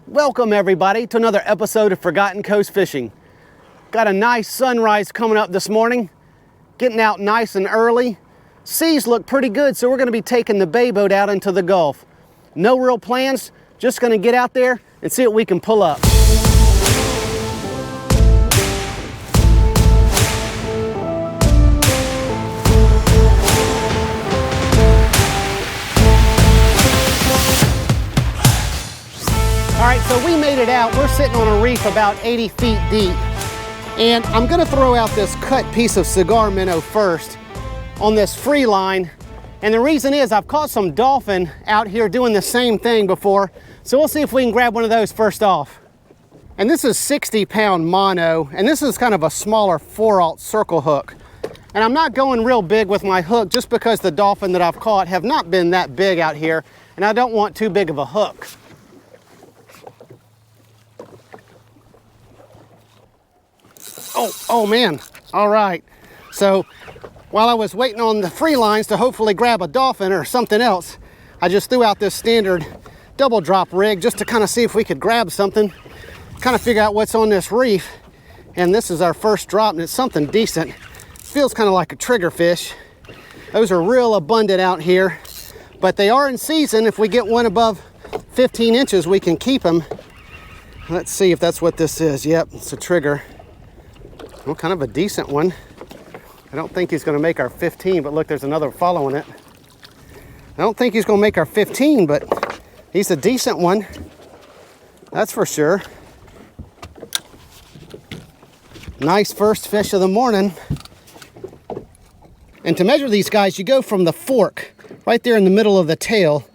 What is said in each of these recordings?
Welcome everybody to another episode of Forgotten Coast Fishing. Got a nice sunrise coming up this morning. Getting out nice and early. Seas look pretty good, so we're going to be taking the bay boat out into the Gulf. No real plans, just going to get out there and see what we can pull up. All right, so we made it out. We're sitting on a reef about 80 feet deep. And I'm gonna throw out this cut piece of cigar minnow first on this free line. And the reason is I've caught some dolphin out here doing the same thing before. So we'll see if we can grab one of those first off. And this is 60-pound mono, and this is kind of a smaller 4/0 circle hook. And I'm not going real big with my hook just because the dolphin that I've caught have not been that big out here, and I don't want too big of a hook. Oh man, all right. So while I was waiting on the free lines to hopefully grab a dolphin or something else, I just threw out this standard double drop rig just to kind of see if we could grab something, kind of figure out what's on this reef. And this is our first drop, and it's something decent. Feels kind of like a triggerfish. Those are real abundant out here, but they are in season. If we get one above 15 inches, we can keep them. Let's see if that's what this is. Yep, it's a trigger. Well, kind of a decent one. I don't think he's going to make our 15, but look, there's another following it. I don't think he's going to make our 15, but he's a decent one. That's for sure. Nice first fish of the morning. And to measure these guys, you go from the fork right there in the middle of the tail,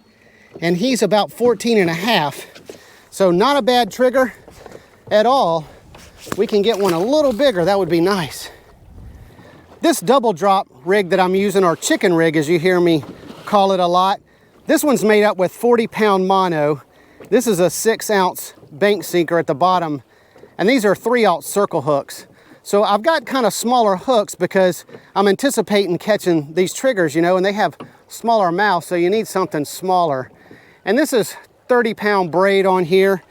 and he's about 14.5. So not a bad trigger at all. We can get one a little bigger, that would be nice. This double drop rig that I'm using, or chicken rig as you hear me call it a lot, this one's made up with 40-pound mono. This is a 6-ounce bank sinker at the bottom, and these are 3/0 circle hooks. So I've got kind of smaller hooks because I'm anticipating catching these triggers, you know, and they have smaller mouths, so you need something smaller. And this is 30-pound braid on here.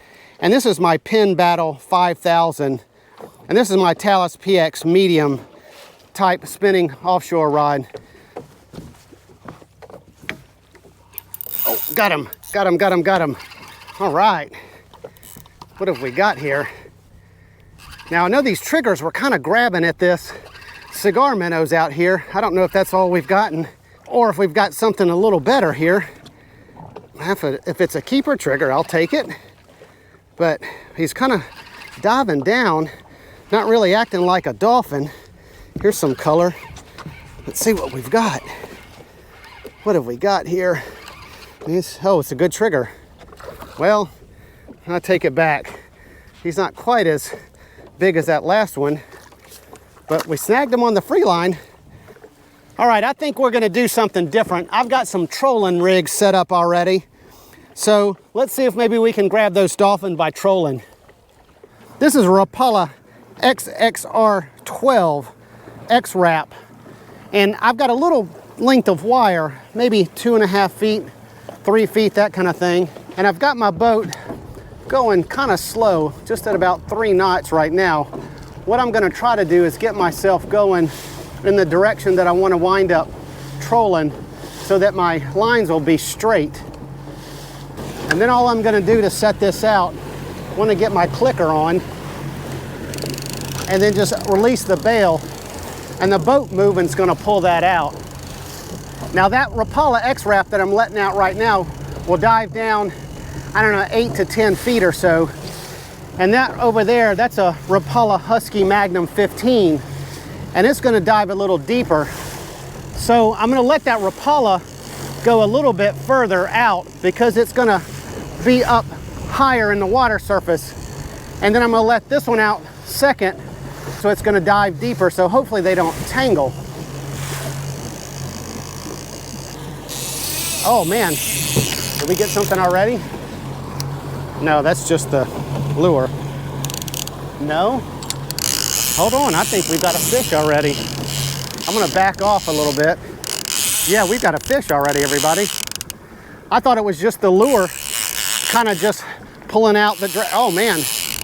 And this is my Pin Battle 5000. And this is my Talus PX medium type spinning offshore rod. Oh, got him, got him, got him, got him. All right, what have we got here? Now I know these triggers were kind of grabbing at this cigar minnows out here. I don't know if that's all we've gotten or if we've got something a little better here. If it's a keeper trigger, I'll take it. But he's kind of diving down, not really acting like a dolphin. Here's some color. Let's see what we've got. What have we got here? Oh, it's a good trigger. Well, I'll take it back. He's not quite as big as that last one, but we snagged him on the free line. All right, I think we're gonna do something different. I've got some trolling rigs set up already. So let's see if maybe we can grab those dolphin by trolling. This is a Rapala XXR12 X-Wrap. And I've got a little length of wire, maybe 2.5 feet, 3 feet, that kind of thing. And I've got my boat going kind of slow, just at about 3 knots right now. What I'm gonna try to do is get myself going in the direction that I wanna wind up trolling so that my lines will be straight. And then all I'm gonna do to set this out, I wanna get my clicker on and then just release the bail, and the boat movement's gonna pull that out. Now that Rapala X-Wrap that I'm letting out right now will dive down, I don't know, 8 to 10 feet or so. And that over there, that's a Rapala Husky Magnum 15, and it's gonna dive a little deeper. So I'm gonna let that Rapala go a little bit further out because it's gonna be up higher in the water surface. And then I'm gonna let this one out second, so it's gonna dive deeper, so hopefully they don't tangle. Oh man, did we get something already? No, that's just the lure. No? Hold on, I think we've got a fish already. I'm gonna back off a little bit. Yeah, we've got a fish already, everybody. I thought it was just the lure kind of just pulling out the oh man,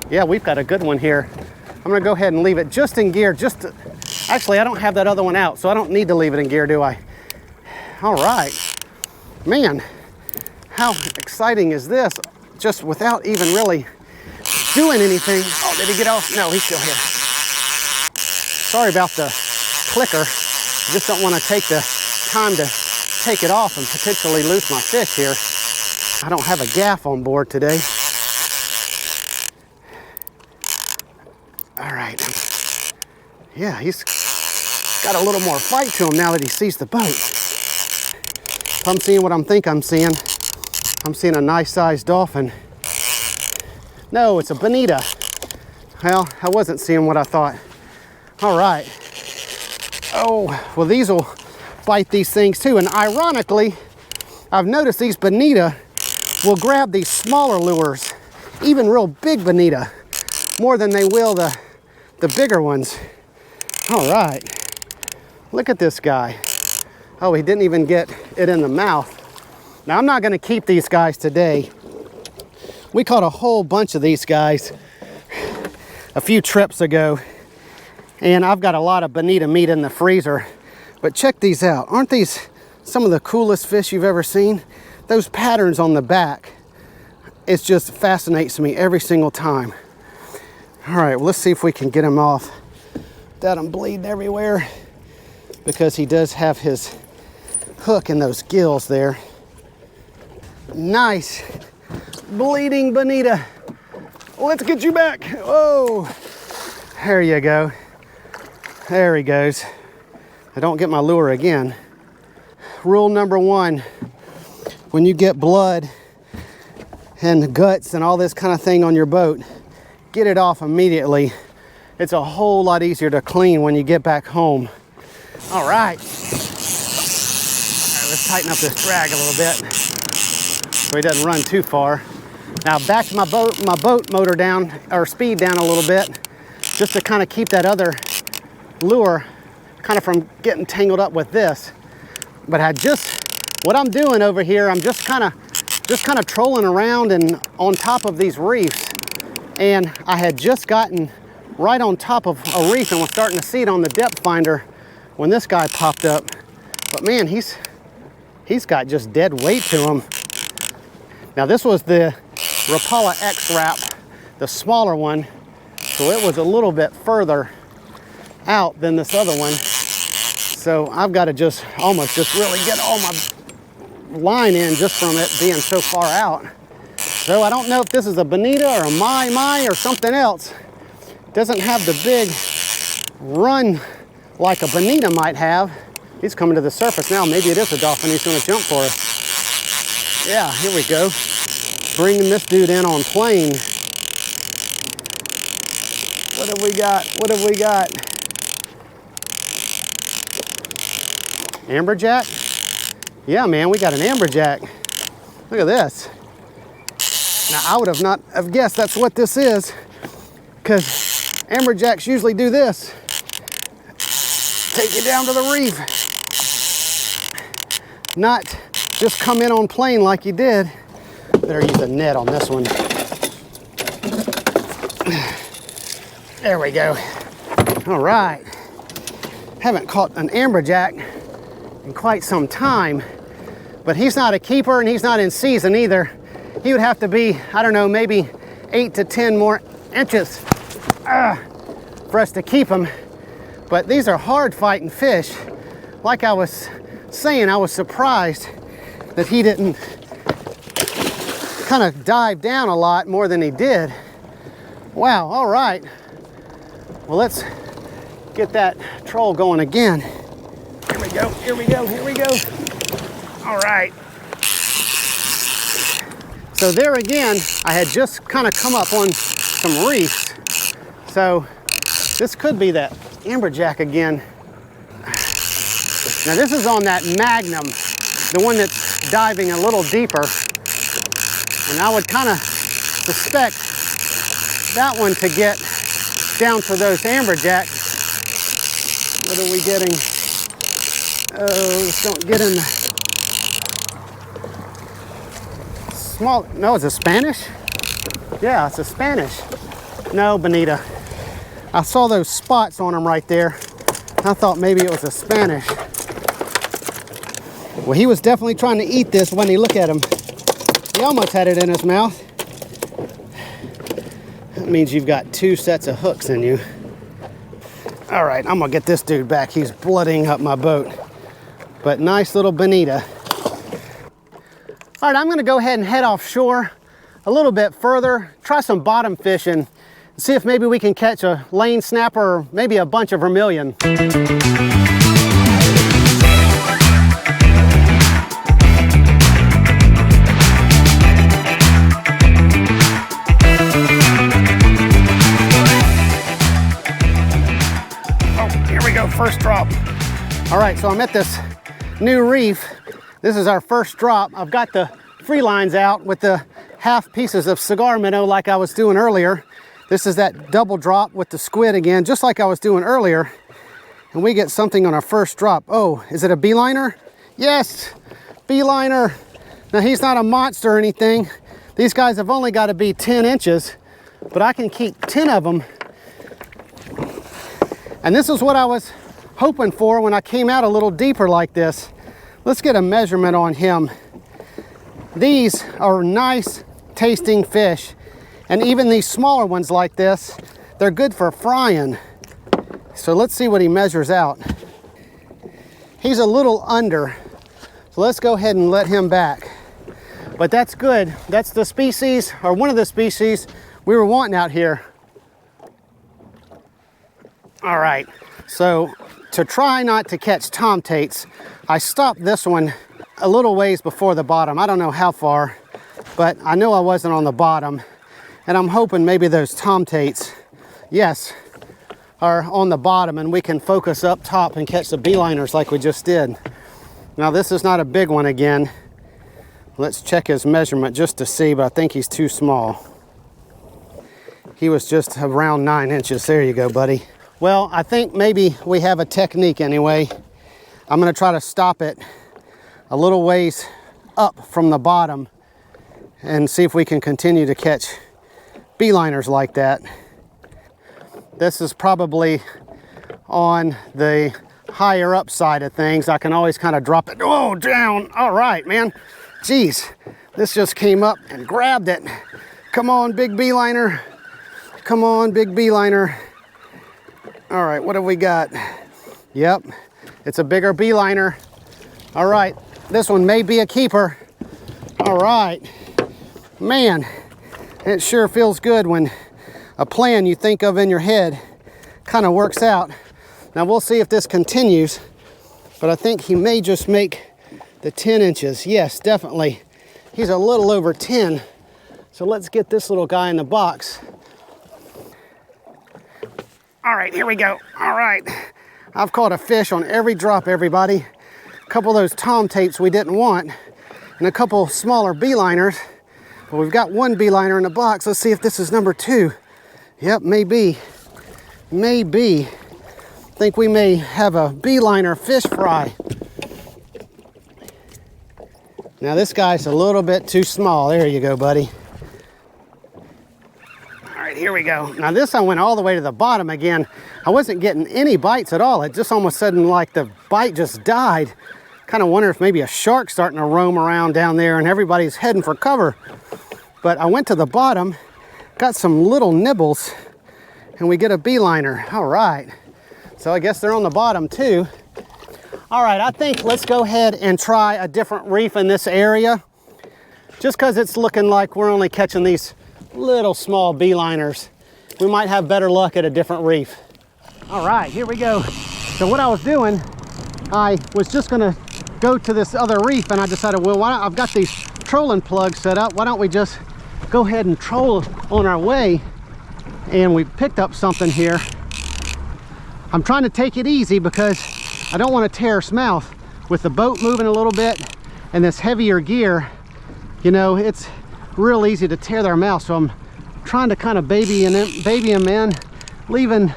yeah, we've got a good one here. I'm gonna go ahead and leave it just in gear, actually I don't have that other one out, so I don't need to leave it in gear, do I? All right, man, how exciting is this? Just without even really doing anything. Oh, did he get off? No, he's still here. Sorry about the clicker. I just don't want to take the time to take it off and potentially lose my fish here. I don't have a gaff on board today. All right. Yeah, he's got a little more fight to him now that he sees the boat. If I'm seeing what I think I'm seeing a nice sized dolphin. No, it's a bonita. Well, I wasn't seeing what I thought. All right. Oh, well, these will bite these things too. And ironically, I've noticed these bonita will grab these smaller lures, even real big bonita, more than they will the bigger ones. All right. Look at this guy. Oh, he didn't even get it in the mouth. Now, I'm not going to keep these guys today. We caught a whole bunch of these guys a few trips ago, and I've got a lot of bonita meat in the freezer. But check these out. Aren't these some of the coolest fish you've ever seen? Those patterns on the back, it just fascinates me every single time. All right, well, let's see if we can get him off without him bleeding everywhere, because he does have his hook in those gills there. Nice bleeding bonita. Let's get you back. Whoa, there you go. There he goes. I don't get my lure again. Rule number one, when you get blood and guts and all this kind of thing on your boat, get it off immediately. It's a whole lot easier to clean when you get back home. All right. Let's tighten up this drag a little bit so he doesn't run too far. Now back my boat motor down, or speed down a little bit, just to kind of keep that other lure kind of from getting tangled up with this. But what I'm doing over here, I'm just kind of trolling around and on top of these reefs. And I had just gotten right on top of a reef and was starting to see it on the depth finder when this guy popped up. But man, he's got just dead weight to him. Now this was the Rapala X Wrap, the smaller one, so it was a little bit further out than this other one. So I've got to almost really get all my line in just from it being so far out. So I don't know if this is a bonita or a mai or something else. It doesn't have the big run like a bonita might have. He's coming to the surface now. Maybe it is a dolphin. He's going to jump for us. Yeah, here we go. Bringing this dude in on plane. What have we got? What have we got? Amberjack? Yeah, man, we got an amberjack. Look at this. Now, I would have not have guessed that's what this is, because amberjacks usually do this. Take you down to the reef. Not just come in on plane like you did. Better use a net on this one. There we go. All right. Haven't caught an amberjack in quite some time, but he's not a keeper and he's not in season either. He would have to be, I don't know, maybe 8 to 10 more inches for us to keep him. But these are hard fighting fish. Like I was saying, I was surprised that he didn't kind of dive down a lot more than he did. Wow, all right. Well, let's get that troll going again. Here we go, here we go, here we go. All right. So there again, I had just kind of come up on some reefs. So this could be that amberjack again. Now this is on that Magnum, the one that's diving a little deeper. And I would kind of suspect that one to get down to those amberjacks. What are we getting? Oh, let's don't get in the small. No, it's a Spanish. Yeah, it's a Spanish. No, bonita. I saw those spots on them right there. I thought maybe it was a Spanish. Well, he was definitely trying to eat this when he looked at him. He almost had it in his mouth. That means you've got 2 sets of hooks in you. All right, I'm gonna get this dude back. He's blooding up my boat. But nice little bonita. All right, I'm gonna go ahead and head offshore a little bit further, try some bottom fishing, see if maybe we can catch a lane snapper or maybe a bunch of vermilion. First drop. All right, so I'm at this new reef. This is our first drop. I've got the free lines out with the half pieces of cigar minnow like I was doing earlier. This is that double drop with the squid again, just like I was doing earlier. And we get something on our first drop. Oh, is it a beeliner? Yes, beeliner. Now he's not a monster or anything. These guys have only got to be 10 inches, but I can keep 10 of them. And this is what I was hoping for when I came out a little deeper like this. Let's get a measurement on him. These are nice tasting fish. And even these smaller ones like this, they're good for frying. So let's see what he measures out. He's a little under. So let's go ahead and let him back. But that's good. That's the species, or one of the species we were wanting out here. All right, so to try not to catch tomtates, I stopped this one a little ways before the bottom. I don't know how far, but I know I wasn't on the bottom. And I'm hoping maybe those tomtates, yes, are on the bottom and we can focus up top and catch the beeliners like we just did. Now this is not a big one again. Let's check his measurement just to see, but I think he's too small. He was just around 9 inches. There you go, buddy. Well, I think maybe we have a technique anyway. I'm gonna try to stop it a little ways up from the bottom and see if we can continue to catch beeliners like that. This is probably on the higher up side of things. I can always kind of drop it, oh, down. All right, man. Geez, this just came up and grabbed it. Come on, big beeliner. Come on, big beeliner. All right, what have we got? Yep, it's a bigger beeliner. All right, this one may be a keeper. All right, man, it sure feels good when a plan you think of in your head kind of works out. Now we'll see if this continues, but I think he may just make the 10 inches. Yes, definitely. He's a little over 10. So let's get this little guy in the box. All right, here we go. All right, I've caught a fish on every drop, everybody. A couple of those tomtates we didn't want, and a couple smaller beeliners. But we've got one beeliner in the box. Let's see if this is number 2. Yep, maybe. Maybe. I think we may have a beeliner fish fry. Now this guy's a little bit too small. There you go, buddy. All right, here we go. Now this I went all the way to the bottom again. I wasn't getting any bites at all. It just almost sudden like the bite just died. Kind of wonder if maybe a shark's starting to roam around down there and everybody's heading for cover. But I went to the bottom, got some little nibbles, and we get a beeliner. All right. So I guess they're on the bottom too. All right, I think let's go ahead and try a different reef in this area. Just because it's looking like we're only catching these little small beeliners. We might have better luck at a different reef. All right, here we go. So what I was doing, I was just gonna go to this other reef and I decided, well, I've got these trolling plugs set up. Why don't we just go ahead and troll on our way? And we picked up something here. I'm trying to take it easy because I don't want to tear its mouth. With the boat moving a little bit and this heavier gear, you know, it's real easy to tear their mouth. So I'm trying to kind of baby him in, leaving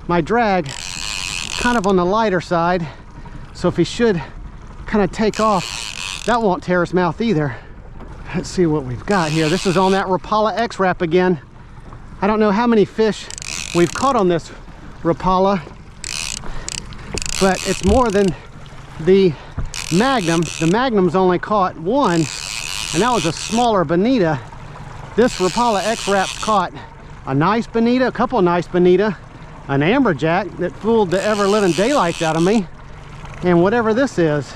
my drag kind of on the lighter side. So if he should kind of take off, that won't tear his mouth either. Let's see what we've got here. This is on that Rapala X-Wrap again. I don't know how many fish we've caught on this Rapala, but it's more than the Magnum. The Magnum's only caught one, and that was a smaller bonita. This Rapala X-Wrap caught a nice bonita, a couple of nice bonita, an amberjack that fooled the ever-living daylights out of me, and whatever this is,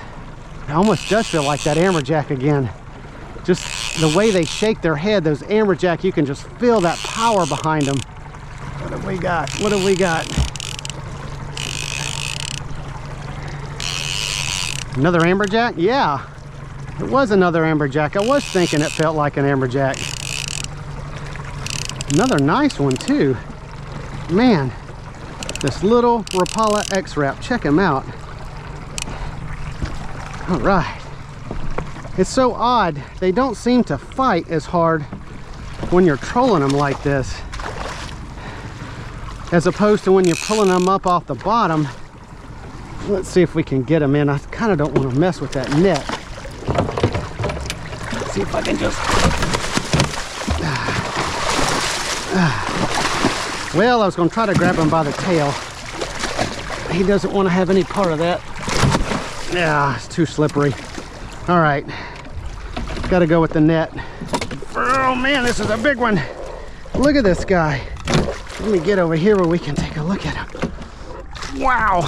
it almost does feel like that amberjack again. Just the way they shake their head, those amberjack, you can just feel that power behind them. What have we got? What have we got? Another amberjack? Yeah, it was another amberjack. I was thinking it felt like an amberjack. Another nice one too. Man, this little Rapala X-Wrap, check him out. All right. It's so odd, they don't seem to fight as hard when you're trolling them like this, as opposed to when you're pulling them up off the bottom. Let's see if we can get them in. I kind of don't want to mess with that net. Let's see if I can just... Well, I was going to try to grab him by the tail. He doesn't want to have any part of that. Yeah, it's too slippery. All right, got to go with the net. Oh man, this is a big one. Look at this guy. Let me get over here where we can take a look at him. Wow,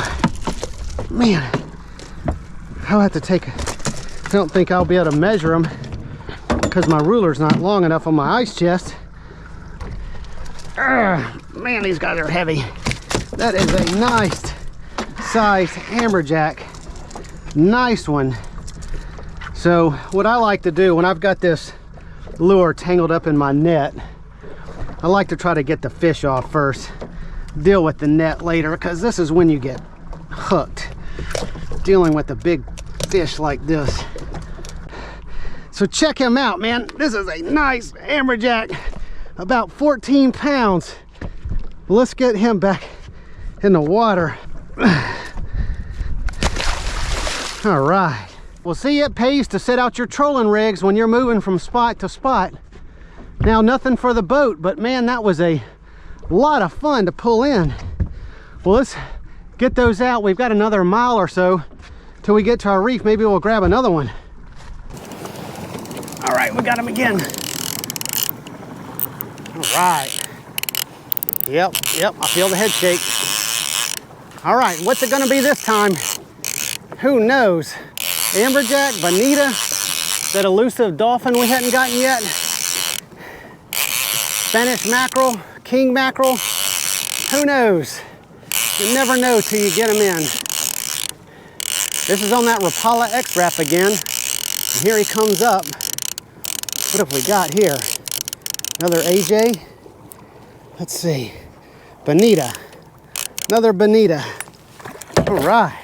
man, I'll have to take I don't think I'll be able to measure him because my ruler's not long enough on my ice chest. Man, these guys are heavy. That is a nice sized amberjack. Nice one. So what I like to do when I've got this lure tangled up in my net, I like to try to get the fish off first, deal with the net later, because this is when you get hooked, dealing with a big fish like this. So check him out, man. This is a nice amberjack, about 14 pounds. Let's get him back in the water. All right. Well, see, it pays to set out your trolling rigs when you're moving from spot to spot. Now, nothing for the boat, but man, that was a lot of fun to pull in. Well, let's get those out. We've got another mile or so till we get to our reef. Maybe we'll grab another one. All right, we got him again. All right. Yep, I feel the head shake. All right, what's it gonna be this time? Who knows? Amberjack, bonita, that elusive dolphin we hadn't gotten yet, Spanish mackerel, king mackerel, who knows? You never know till you get them in. This is on that Rapala X-Wrap again, and here he comes up. What have we got here? Another AJ? Let's see, bonita, another bonita. All right.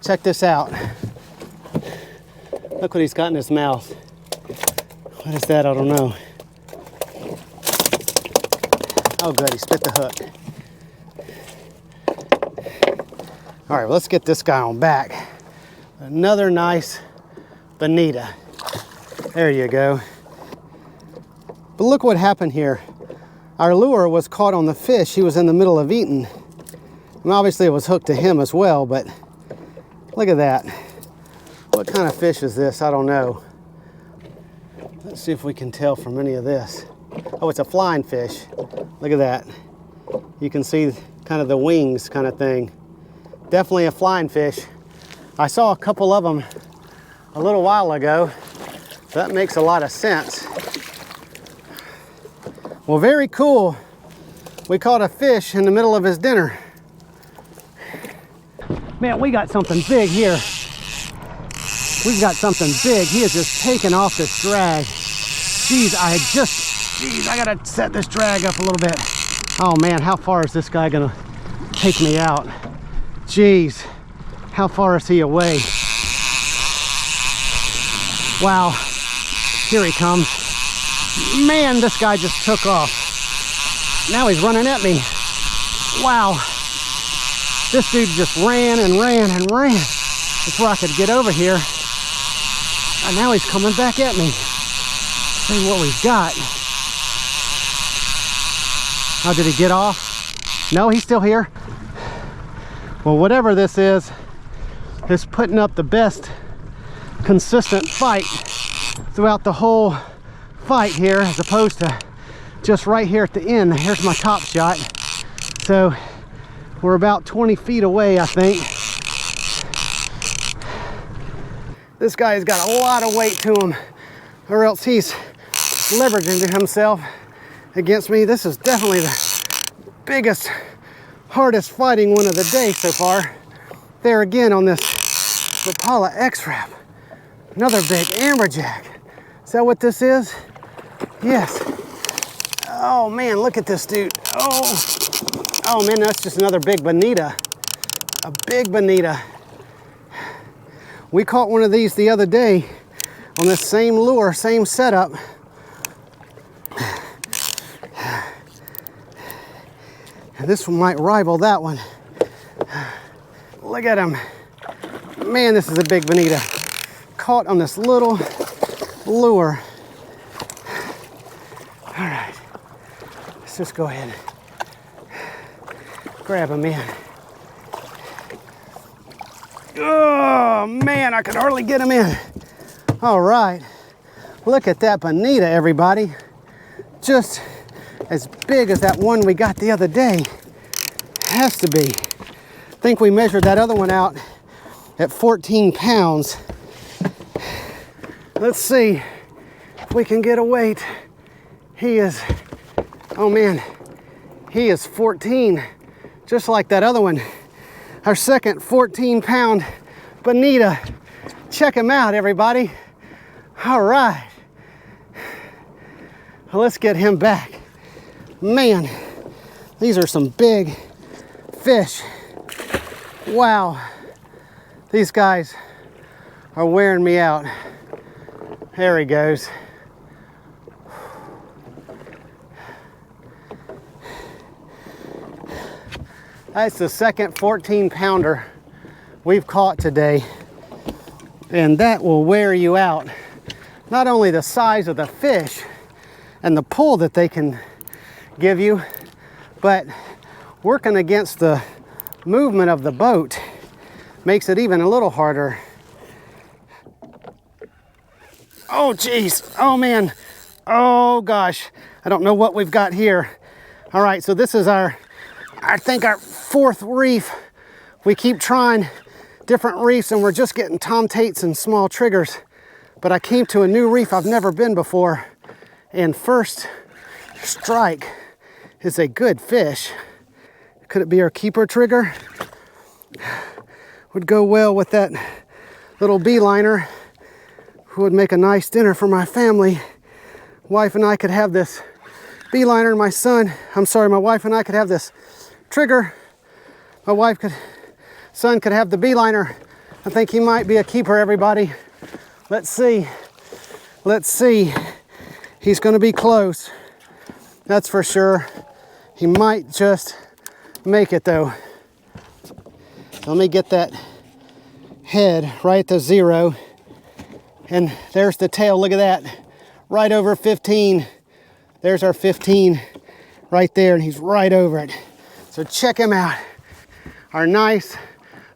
Check this out. Look what he's got in his mouth. What is that? I don't know. Oh good, he spit the hook. All right, well, let's get this guy on back. Another nice bonita. There you go. But look what happened here. Our lure was caught on the fish he was in the middle of eating. And obviously it was hooked to him as well, but look at that. What kind of fish is this? I don't know. Let's see if we can tell from any of this. Oh, it's a flying fish. Look at that. You can see kind of the wings kind of thing. Definitely a flying fish. I saw a couple of them a little while ago. So that makes a lot of sense. Well, very cool. We caught a fish in the middle of his dinner. Man, we got something big here. We've got something big. He is just taking off this drag. Geez, I gotta set this drag up a little bit. Oh man, how far is this guy gonna take me out? Geez, how far is he away? Wow, here he comes. Man, this guy just took off. Now he's running at me. Wow. This dude just ran and ran and ran. That's where I could get over here. And now he's coming back at me. See what we've got. Oh, did he get off? No, he's still here. Well, whatever this is putting up the best consistent fight throughout the whole fight here, as opposed to just right here at the end. Here's my top shot. So we're about 20 feet away, I think. This guy's got a lot of weight to him, or else he's leveraging himself against me. This is definitely the biggest, hardest fighting one of the day so far. There again on this Rapala X-Wrap. Another big amberjack. Is that what this is? Yes. Oh man, look at this dude. Oh man, that's just another big bonita. A big bonita. We caught one of these the other day on this same lure, same setup. This one might rival that one. Look at him. Man, this is a big bonita. Caught on this little lure. All right, let's just go ahead and grab him in. Oh man, I could hardly get him in. All right, look at that bonita, everybody. Just as big as that one we got the other day. Has to be. I think we measured that other one out at 14 pounds. Let's see if we can get a weight. He is, oh man, he is 14, just like that other one. Our second 14-pound bonita. Check him out, everybody. All right. Well, let's get him back. Man, these are some big fish. Wow. These guys are wearing me out. There he goes. That's the second 14-pounder we've caught today. And that will wear you out. Not only the size of the fish and the pull that they can give you, but working against the movement of the boat makes it even a little harder. Oh geez, oh man, oh gosh, I don't know what we've got here. All right, so this is I think our fourth reef. We keep trying different reefs and we're just getting tom tates and small triggers. But I came to a new reef I've never been before, and first strike is a good fish. Could it be our keeper trigger? Would go well with that little beeliner. Would make a nice dinner for my family. Wife and I could have this beeliner, and my wife and I could have this trigger. Son could have the beeliner. I think he might be a keeper, everybody. Let's see. Let's see. He's gonna be close. That's for sure. He might just make it though. Let me get that head right to 0. And there's the tail, look at that. Right over 15. There's our 15 right there, and he's right over it. So check him out. Our nice,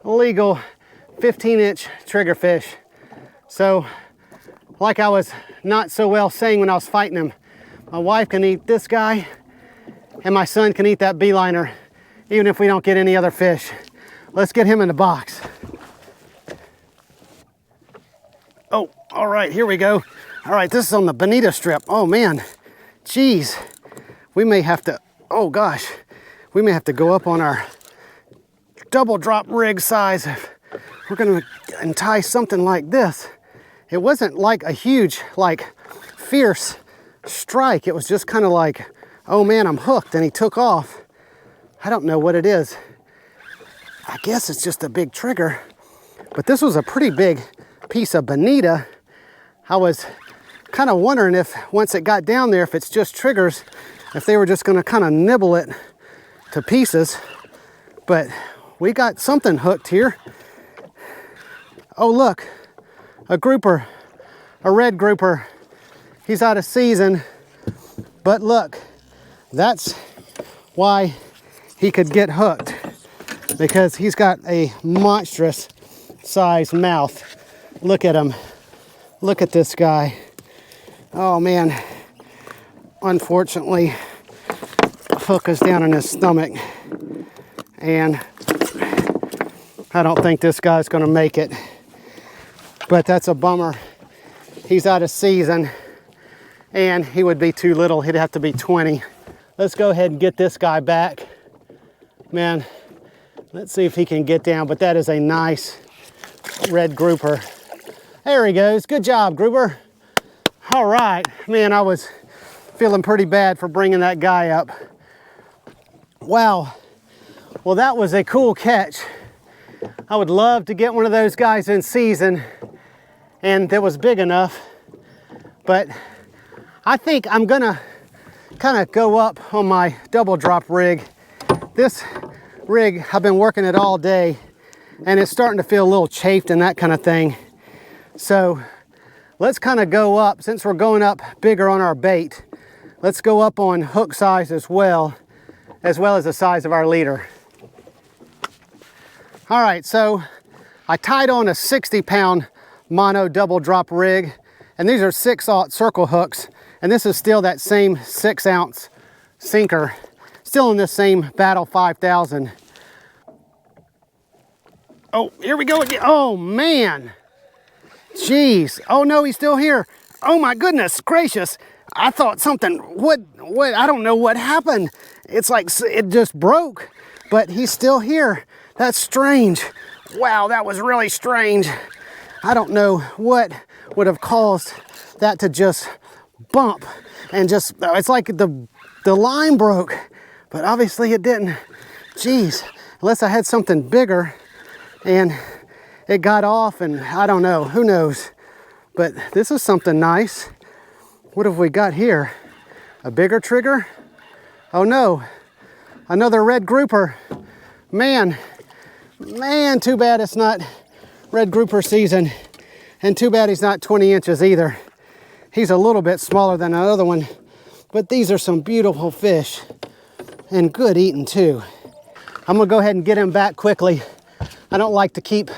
legal 15-inch triggerfish. So, like I was not so well saying when I was fighting him, my wife can eat this guy, and my son can eat that beeliner, even if we don't get any other fish. Let's get him in the box. Oh, all right, here we go. All right, this is on the bonita strip. Oh man, geez. We may have to, oh gosh, we may have to go up on our double drop rig size if we're gonna entice something like this. It wasn't like a huge, like fierce strike. It was just kind of like, oh man, I'm hooked, and he took off. I don't know what it is. I guess it's just a big trigger, but this was a pretty big piece of bonita. I was kind of wondering if once it got down there, if it's just triggers, if they were just gonna kind of nibble it to pieces, but we got something hooked here. Oh, look, a grouper, a red grouper. He's out of season, but look, that's why he could get hooked, because he's got a monstrous size mouth. Look at him. Look at this guy. Oh man, unfortunately, the hook is down in his stomach, and I don't think this guy's gonna make it, but that's a bummer. He's out of season, and he would be too little. He'd have to be 20. Let's go ahead and get this guy back. Man, let's see if he can get down, but that is a nice red grouper. There he goes. Good job, grouper. All right. Man, I was feeling pretty bad for bringing that guy up. Wow. Well, that was a cool catch. I would love to get one of those guys in season, and that was big enough, but I think I'm gonna kind of go up on my double drop rig. This rig, I've been working it all day, and it's starting to feel a little chafed and that kind of thing. So let's kind of go up, since we're going up bigger on our bait, let's go up on hook size as well as the size of our leader. All right, so I tied on a 60-pound mono double drop rig, and these are 6/0 circle hooks, and this is still that same 6-ounce sinker, still in this same Battle 5000. Oh, here we go again. Oh man, jeez. Oh no, he's still here. Oh my goodness gracious. I thought something, what, I don't know what happened. It's like it just broke, but he's still here. That's strange. Wow, that was really strange. I don't know what would have caused that to just bump and just, it's like the line broke, but obviously it didn't. Jeez, unless I had something bigger and it got off, and I don't know, who knows. But this is something nice. What have we got here? A bigger trigger? Oh no, another red grouper. Man, too bad it's not red grouper season, and too bad he's not 20 inches either. He's a little bit smaller than another one, but these are some beautiful fish and good eating too. I'm gonna go ahead and get him back quickly. I don't like to keep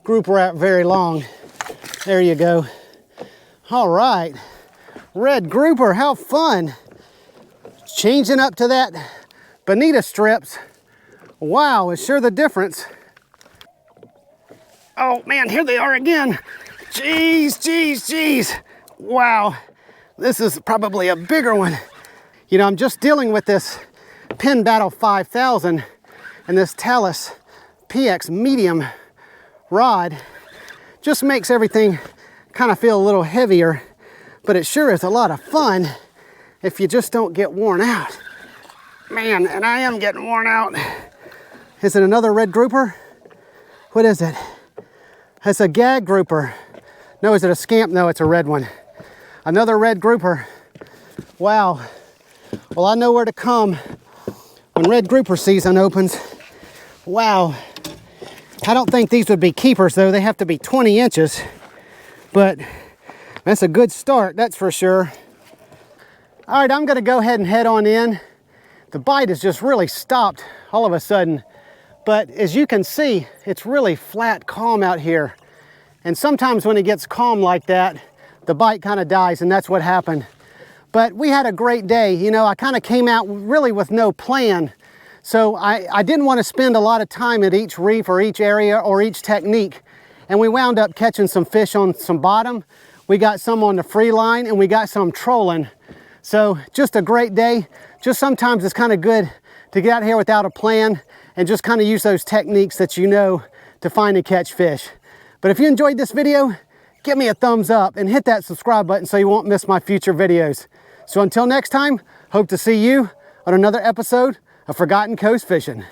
grouper out very long. There you go. All right, red grouper, how fun. Changing up to that bonita strips. Wow, it's sure the difference. Oh man, here they are again. Jeez. Wow, this is probably a bigger one. You know, I'm just dealing with this Penn Battle 5000 and this Talus PX medium rod. Just makes everything kind of feel a little heavier, but it sure is a lot of fun if you just don't get worn out. Man, and I am getting worn out. Is it another red grouper? What is it? It's a gag grouper. No, is it a scamp? No, it's a red one. Another red grouper. Wow. Well, I know where to come when red grouper season opens. Wow. I don't think these would be keepers though. They have to be 20 inches, but that's a good start, that's for sure. All right, I'm gonna go ahead and head on in. The bite has just really stopped all of a sudden. But as you can see, it's really flat, calm out here. And sometimes when it gets calm like that, the bite kind of dies, and that's what happened. But we had a great day. You know, I kind of came out really with no plan. So I didn't want to spend a lot of time at each reef or each area or each technique. And we wound up catching some fish on some bottom. We got some on the free line, and we got some trolling. So just a great day. Just sometimes it's kind of good to get out here without a plan and just kind of use those techniques that you know to find and catch fish. But if you enjoyed this video, give me a thumbs up and hit that subscribe button so you won't miss my future videos. So until next time, hope to see you on another episode of Forgotten Coast Fishing.